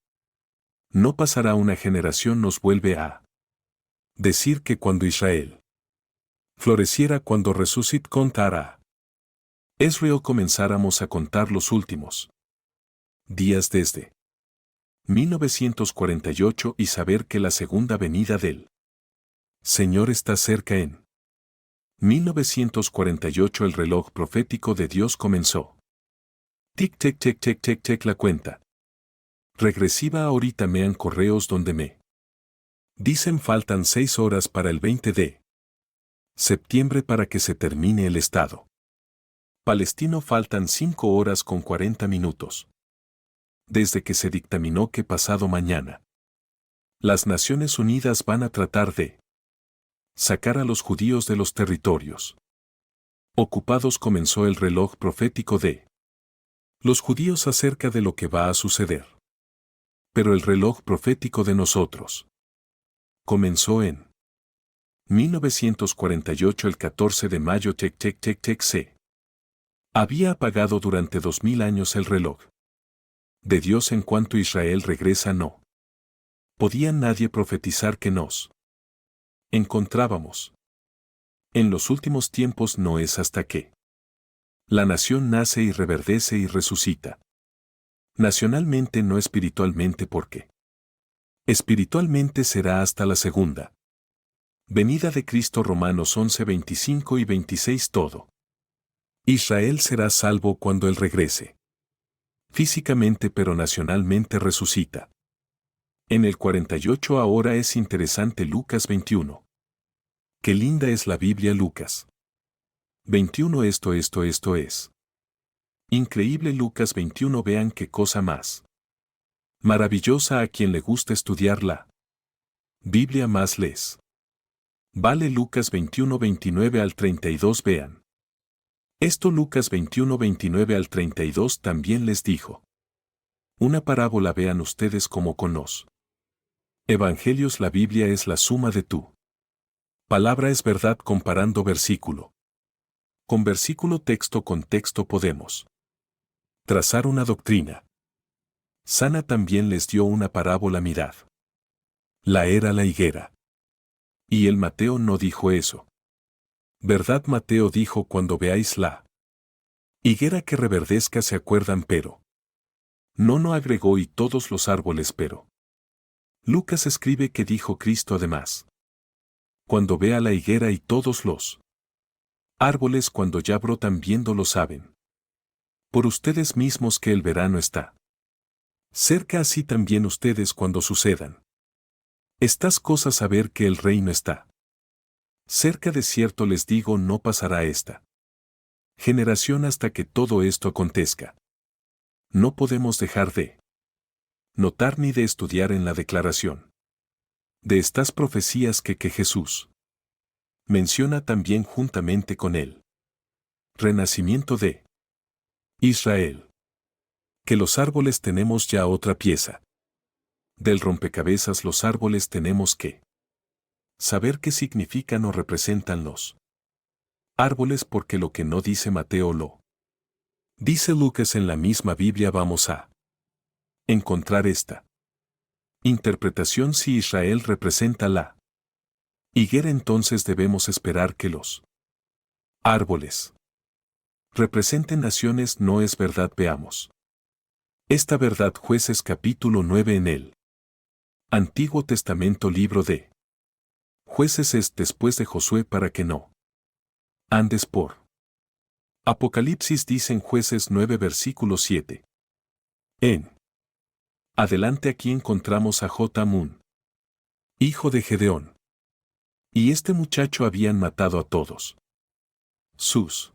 no pasará una generación. Nos vuelve a decir que cuando Israel floreciera, cuando resucit contara Esreo, comenzáramos a contar los últimos días desde 1948, y saber que la segunda venida del Señor está cerca. En 1948 el reloj profético de Dios comenzó. Tic, tic, tic, tic, tic, tic, la cuenta regresiva. Ahorita me dan correos donde me dicen faltan 6 horas para el 20 de septiembre para que se termine el Estado palestino. Faltan 5 horas con 40 minutos. Desde que se dictaminó que pasado mañana las Naciones Unidas van a tratar de sacar a los judíos de los territorios ocupados, comenzó el reloj profético de los judíos acerca de lo que va a suceder. Pero el reloj profético de nosotros comenzó en 1948, el 14 de mayo. Tec, tec, tec, tec, se había apagado durante 2000 años el reloj de Dios. En cuanto Israel regresa, no podía nadie profetizar que nos encontrábamos en los últimos tiempos. No es hasta que La nación nace y reverdece y resucita. Nacionalmente no espiritualmente porque espiritualmente será hasta la segunda venida de Cristo. Romanos 11, 25 y 26. Todo Israel será salvo cuando Él regrese. Físicamente pero nacionalmente resucita. En el 48 ahora es interesante Lucas 21. Qué linda es la Biblia. Lucas 21. Esto es. Increíble. Lucas 21. Vean qué cosa más maravillosa. A quien le gusta estudiar la Biblia más les vale. Lucas 21, 29 al 32. Vean esto. Lucas 21, 29 al 32 también les dijo una parábola. Vean ustedes cómo con los evangelios la Biblia es la suma de tu palabra es verdad. Comparando versículo con versículo, texto con texto, podemos trazar una doctrina sana. También les dio una parábola. Mirad, la era la higuera. Y el Mateo no dijo eso. ¿Verdad? Mateo dijo cuando veáis la higuera que reverdezca. ¿Se acuerdan? Pero no agregó y todos los árboles. Pero Lucas escribe que dijo Cristo además. Cuando vea la higuera y todos los árboles cuando ya brotan, viéndolo saben por ustedes mismos que el verano está cerca. Así también ustedes cuando sucedan estas cosas, saber que el reino está cerca. De cierto les digo, no pasará esta generación hasta que todo esto acontezca. No podemos dejar de notar ni de estudiar en la declaración de estas profecías que Jesús menciona también juntamente con el renacimiento de Israel. Que los árboles tenemos ya otra pieza del rompecabezas. Los árboles tenemos que saber qué significan o representan los árboles, porque lo que no dice Mateo lo dice Lucas en la misma Biblia. Vamos a encontrar esta interpretación. Si Israel representa la higuera, entonces debemos esperar que los árboles representen naciones. No es verdad. Veamos esta verdad. Jueces capítulo 9 en el Antiguo Testamento. Libro de Jueces es después de Josué, para que no andes por Apocalipsis. Dicen Jueces 9 versículo 7. En adelante aquí encontramos a Jotam, hijo de Gedeón. Y este muchacho habían matado a todos sus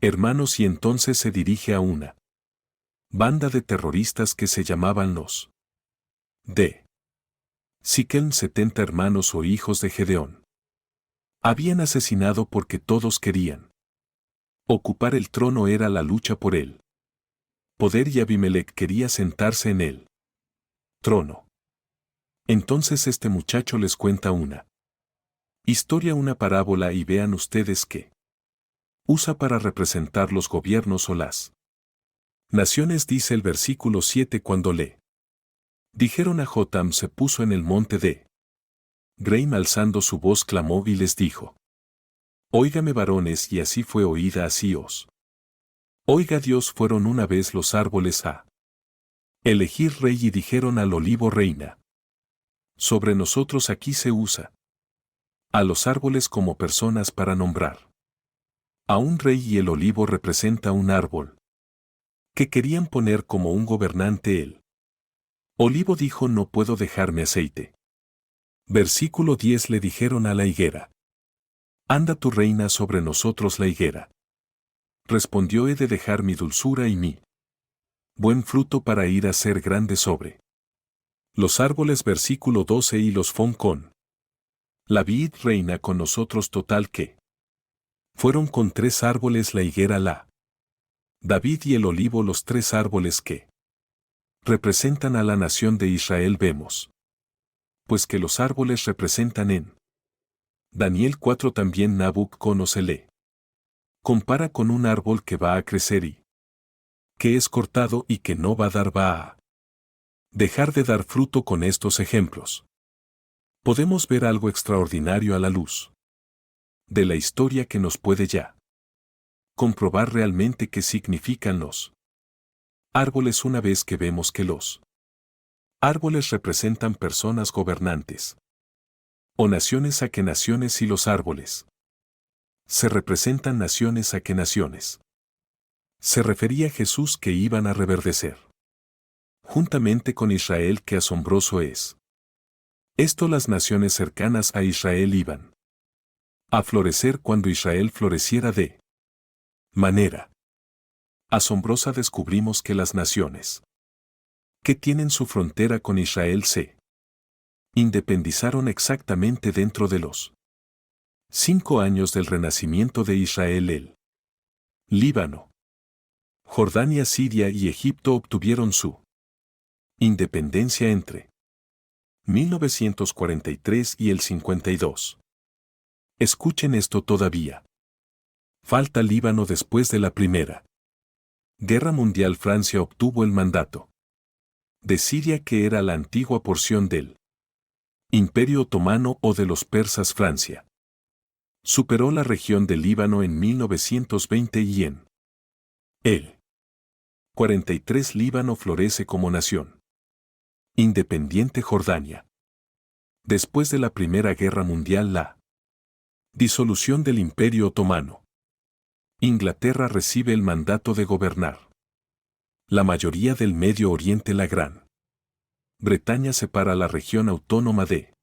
hermanos, y entonces se dirige a una banda de terroristas que se llamaban los de Siquem. 70 hermanos o hijos de Gedeón habían asesinado porque todos querían ocupar el trono. Era la lucha por él poder, y Abimelech quería sentarse en el trono. Entonces este muchacho les cuenta una historia, una parábola, y vean ustedes que usa para representar los gobiernos o las naciones. Dice el versículo 7: cuando le dijeron a Jotam, se puso en el monte de Greim, alzando su voz clamó y les dijo: Óigame varones, y así fue oída, así os oiga Dios. Fueron una vez los árboles a elegir rey y dijeron al olivo: reina sobre nosotros. Aquí se usa a los árboles como personas para nombrar a un rey, y el olivo representa un árbol que querían poner como un gobernante. El olivo dijo: no puedo dejarme aceite. Versículo 10: le dijeron a la higuera: anda tu reina sobre nosotros. La higuera respondió: he de dejar mi dulzura y mi buen fruto para ir a ser grande sobre los árboles. Versículo 12: y los fon con la vid, reina con nosotros. Total que fueron con 3 árboles: la higuera, la David y el olivo, los 3 árboles que representan a la nación de Israel. Vemos pues que los árboles representan en Daniel 4 también. Nabucodonosor le compara con un árbol que va a crecer y que es cortado y que no va a dejar de dar fruto. Con estos ejemplos podemos ver algo extraordinario a la luz de la historia que nos puede ya Comprobar realmente qué significan los árboles una vez que vemos que los árboles representan personas gobernantes. O naciones a qué naciones y los árboles. Se representan naciones a qué naciones. Se refería a Jesús que iban a reverdecer. Juntamente con Israel, qué asombroso es. Esto las naciones cercanas a Israel iban a florecer cuando Israel floreciera de manera asombrosa. Descubrimos que las naciones que tienen su frontera con Israel se independizaron exactamente dentro de los 5 años del renacimiento de Israel. El Líbano, Jordania, Siria y Egipto obtuvieron su independencia entre 1943 y el 52. Escuchen esto todavía. Falta Líbano. Después de la Primera Guerra Mundial, Francia obtuvo el mandato de Siria, que era la antigua porción del Imperio Otomano o de los persas. Francia superó la región del Líbano en 1920 y en el 43 Líbano florece como nación independiente. Jordania. Después de la Primera Guerra Mundial, la disolución del Imperio Otomano. Inglaterra recibe el mandato de gobernar la mayoría del Medio Oriente. La Gran Bretaña separa la región autónoma de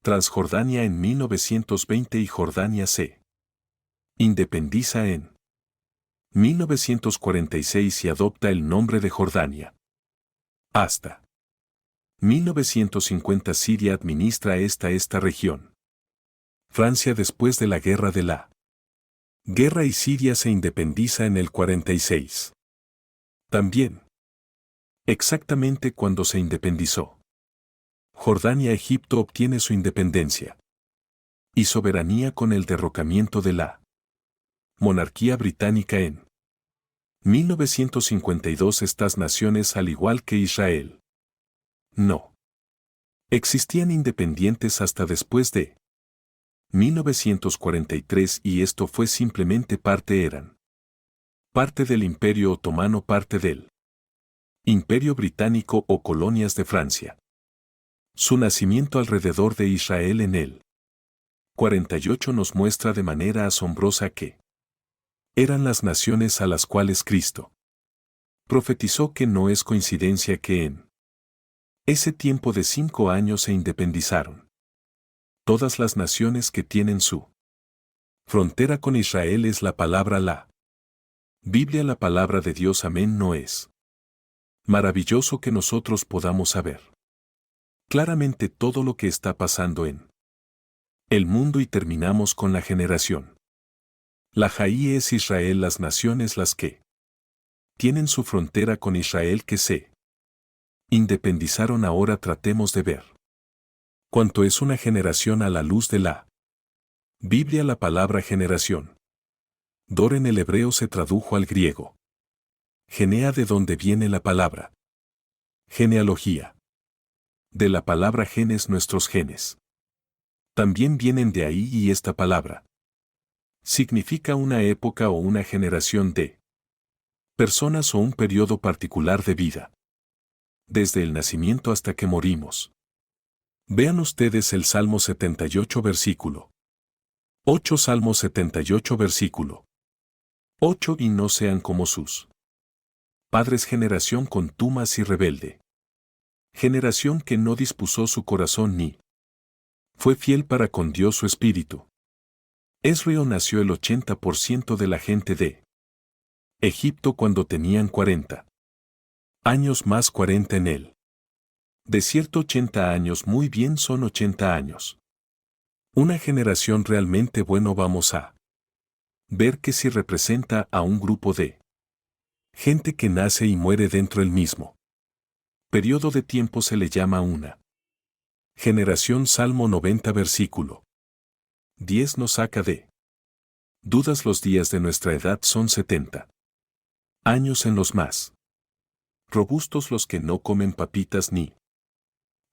Transjordania en 1920 y Jordania se independiza en 1946 y adopta el nombre de Jordania. Hasta 1950 Siria administra esta región. Francia, después de la Guerra de la Guerra y Siria, se independiza en el 46. También, exactamente cuando se independizó Jordania, Egipto obtiene su independencia y soberanía con el derrocamiento de la monarquía británica en 1952. Estas naciones, al igual que Israel, no existían independientes hasta después de 1943, y esto fue simplemente eran parte del Imperio Otomano, parte del Imperio Británico o colonias de Francia. Su nacimiento alrededor de Israel en el 48 nos muestra de manera asombrosa que eran las naciones a las cuales Cristo profetizó. Que no es coincidencia que en ese tiempo de 5 años se independizaron todas las naciones que tienen su frontera con Israel. Es la palabra la Biblia, la palabra de Dios. Amén. ¿No es maravilloso que nosotros podamos saber claramente todo lo que está pasando en el mundo? Y terminamos con la generación. La Jaí es Israel, las naciones las que tienen su frontera con Israel que se independizaron. Ahora tratemos de ver cuánto es una generación a la luz de la Biblia. La palabra generación, dor, en el hebreo se tradujo al griego genea, de donde viene la palabra genealogía. De la palabra genes, nuestros genes también vienen de ahí, y esta palabra significa una época o una generación de personas o un periodo particular de vida, desde el nacimiento hasta que morimos. Vean ustedes el Salmo 78 versículo 8. Salmo 78 versículo 8. Y no sean como sus padres, generación contumaz y rebelde, generación que no dispuso su corazón ni fue fiel para con Dios su espíritu. Esrio nació el 80% de la gente de Egipto cuando tenían 40 años más 40 en él. De cierto, 80 años, muy bien, son 80 años. Una generación realmente bueno. Vamos a ver que si representa a un grupo de gente que nace y muere dentro del mismo periodo de tiempo, se le llama una generación. Salmo 90 versículo 10 nos saca de dudas. Los días de nuestra edad son 70 años en los más robustos, los que no comen papitas ni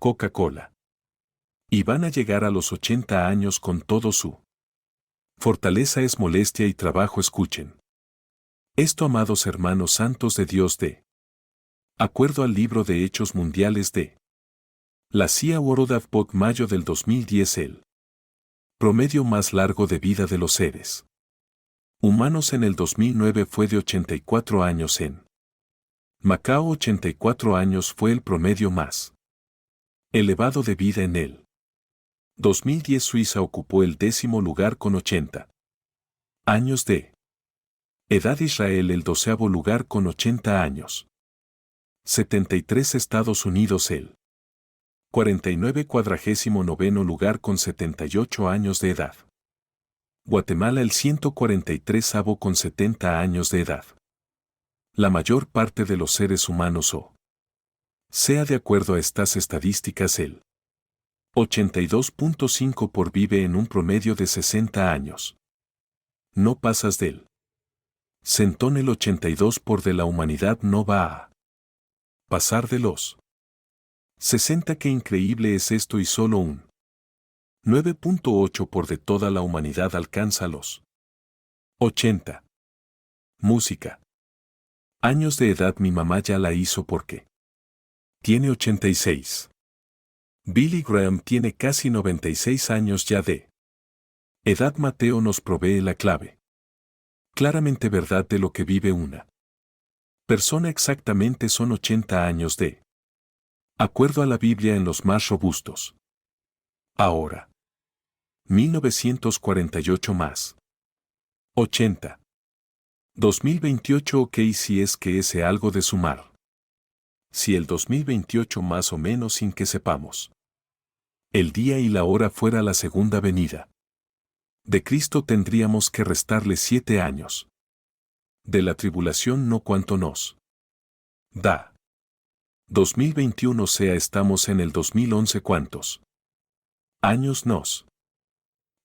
Coca-Cola. Y van a llegar a los 80 años con todo su fortaleza. Es molestia y trabajo. Escuchen. Esto, amados hermanos santos de Dios, de acuerdo al libro de Hechos Mundiales de la CIA World Book mayo del 2010, el promedio más largo de vida de los seres humanos en el 2009 fue de 84 años en Macao. 84 años fue el promedio más elevado de vida en el 2010. Suiza ocupó el 10º lugar con 80 años de edad. Israel el 12º lugar con 80 años. 73. Estados Unidos el 49. 49º lugar con 78 años de edad. Guatemala el 143º con 70 años de edad. La mayor parte de los seres humanos sea de acuerdo a estas estadísticas el 82.5 por vive en un promedio de 60 años. No pasas del centón. El 82 por de la humanidad no va a pasar de los 60. Qué increíble es esto, y solo un 9.8 por de toda la humanidad alcanza los 80. Música. Años de edad. Mi mamá ya la hizo porque tiene 86. Billy Graham tiene casi 96 años ya de edad. Mateo nos provee la clave. Claramente verdad de lo que vive una persona. Exactamente son 80 años de acuerdo a la Biblia en los más robustos. Ahora. 1948 más 80. 2028. Ok, si es que ese algo de sumar. Si el 2028 más o menos, sin que sepamos el día y la hora, fuera la segunda venida de Cristo, tendríamos que restarle 7 años de la tribulación, no cuánto nos da 2021, o sea, estamos en el 2011. ¿Cuántos años nos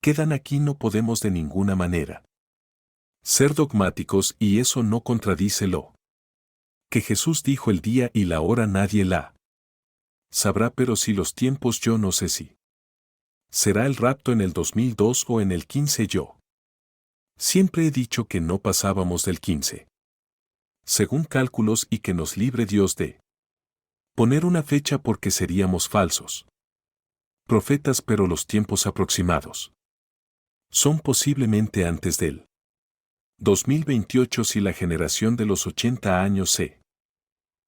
quedan aquí? No podemos de ninguna manera ser dogmáticos, y eso no contradice lo que Jesús dijo: el día y la hora nadie la sabrá, pero si los tiempos, yo no sé si será el rapto en el 2002 o en el 15. Yo siempre he dicho que no pasábamos del 15, según cálculos, y que nos libre Dios de poner una fecha, porque seríamos falsos profetas, pero los tiempos aproximados son posiblemente antes del 2028, si la generación de los 80 años se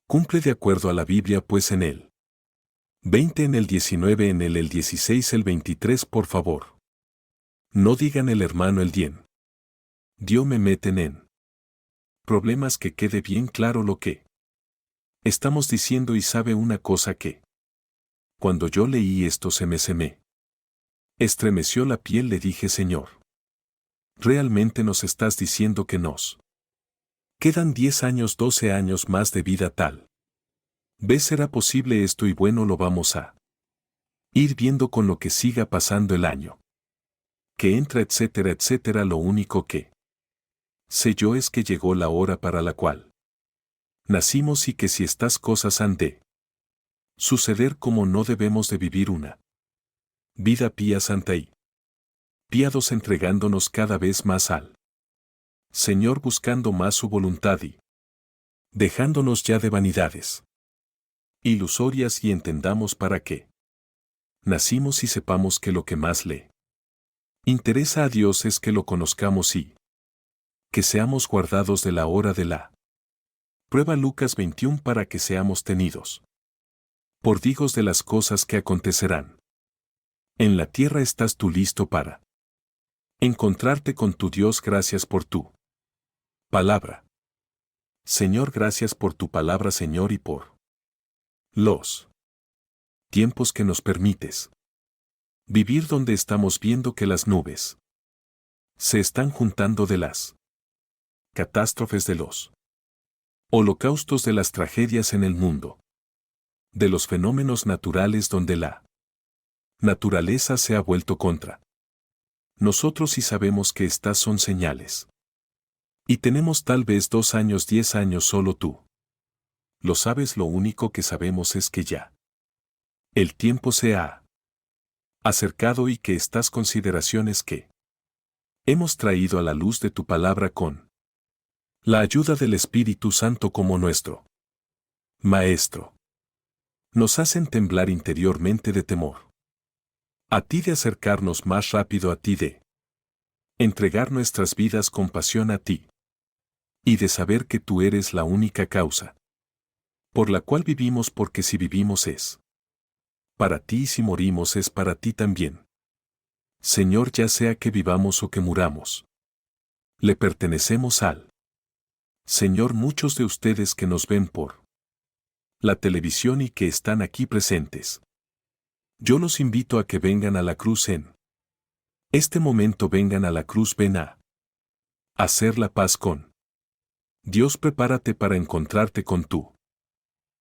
cumple de acuerdo a la Biblia, pues en el 20, en el 19, en el 16, el 23. Por favor, no digan el hermano el dien. Dios me meten en problemas, que quede bien claro lo que estamos diciendo. Y sabe una cosa, que cuando yo leí esto se me estremeció la piel. Le dije: Señor, ¿realmente nos estás diciendo que nos quedan 10 años, 12 años más de vida? Tal vez será posible esto, y bueno, lo vamos a ir viendo con lo que siga pasando el año que entra, etcétera, etcétera. Lo único que sé yo es que llegó la hora para la cual nacimos, y que si estas cosas han de suceder, como no, debemos de vivir una vida pía, santa y piados, entregándonos cada vez más al Señor, buscando más su voluntad y dejándonos ya de vanidades ilusorias, y entendamos para qué nacimos, y sepamos que lo que más le interesa a Dios es que lo conozcamos y que seamos guardados de la hora de la prueba. Lucas 21. Para que seamos tenidos por dignos de las cosas que acontecerán en la tierra. ¿Estás tú listo para encontrarte con tu Dios? Gracias por tu palabra, Señor. Gracias por tu palabra, Señor, y por los tiempos que nos permites vivir, donde estamos viendo que las nubes se están juntando de las catástrofes, de los holocaustos, de las tragedias en el mundo, de los fenómenos naturales, donde la naturaleza se ha vuelto contra nosotros, y sabemos que estas son señales. Y tenemos tal vez 2 años, 10 años, solo tú lo sabes. Lo único que sabemos es que ya el tiempo se ha acercado, y que estas consideraciones que hemos traído a la luz de tu palabra con La ayuda del Espíritu Santo como nuestro Maestro. Nos hacen temblar interiormente de temor. A ti de acercarnos más rápido a ti de entregar nuestras vidas con pasión a ti. Y de saber que tú eres la única causa por la cual vivimos, porque si vivimos es para ti y si morimos es para ti también. Señor, ya sea que vivamos o que muramos, le pertenecemos al Señor. Muchos de ustedes que nos ven por la televisión y que están aquí presentes, yo los invito a que vengan a la cruz en este momento. Vengan a la cruz, ven a hacer la paz con Dios. Prepárate para encontrarte con tú.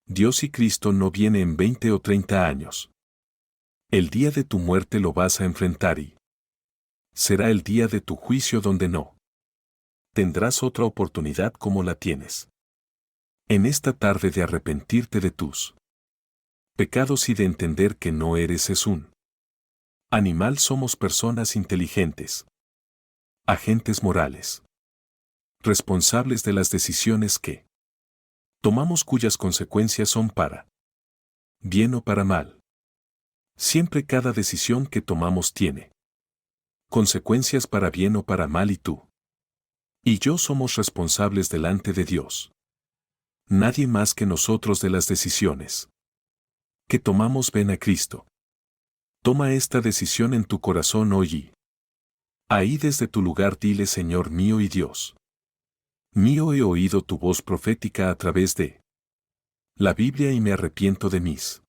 Dios, y Cristo no viene en 20 o 30 años. El día de tu muerte lo vas a enfrentar y será el día de tu juicio donde no tendrás otra oportunidad como la tienes en esta tarde de arrepentirte de tus pecados y de entender que no eres un animal. Somos personas inteligentes, agentes morales, responsables de las decisiones que tomamos, cuyas consecuencias son para bien o para mal. Siempre cada decisión que tomamos tiene consecuencias para bien o para mal, y tú y yo somos responsables delante de Dios. Nadie más que nosotros de las decisiones que tomamos. Ven a Cristo. Toma esta decisión en tu corazón hoy y ahí desde tu lugar dile: Señor mío y Dios mío, he oído tu voz profética a través de la Biblia y me arrepiento de mis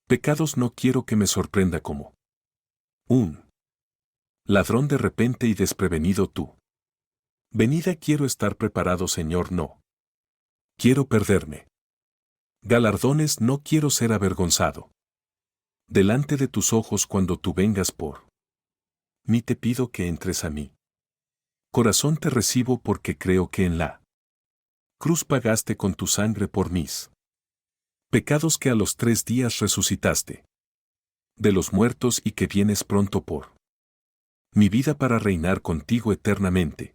pecados. No quiero que me sorprenda como un ladrón de repente y desprevenido tu venida. Quiero estar preparado, Señor. No quiero perderme galardones, no quiero ser avergonzado delante de tus ojos cuando tú vengas por mí. Te pido que entres a mí corazón. Te recibo porque creo que en la cruz pagaste con tu sangre por mis pecados, que a los 3 días resucitaste de los muertos y que vienes pronto por mi vida para reinar contigo eternamente.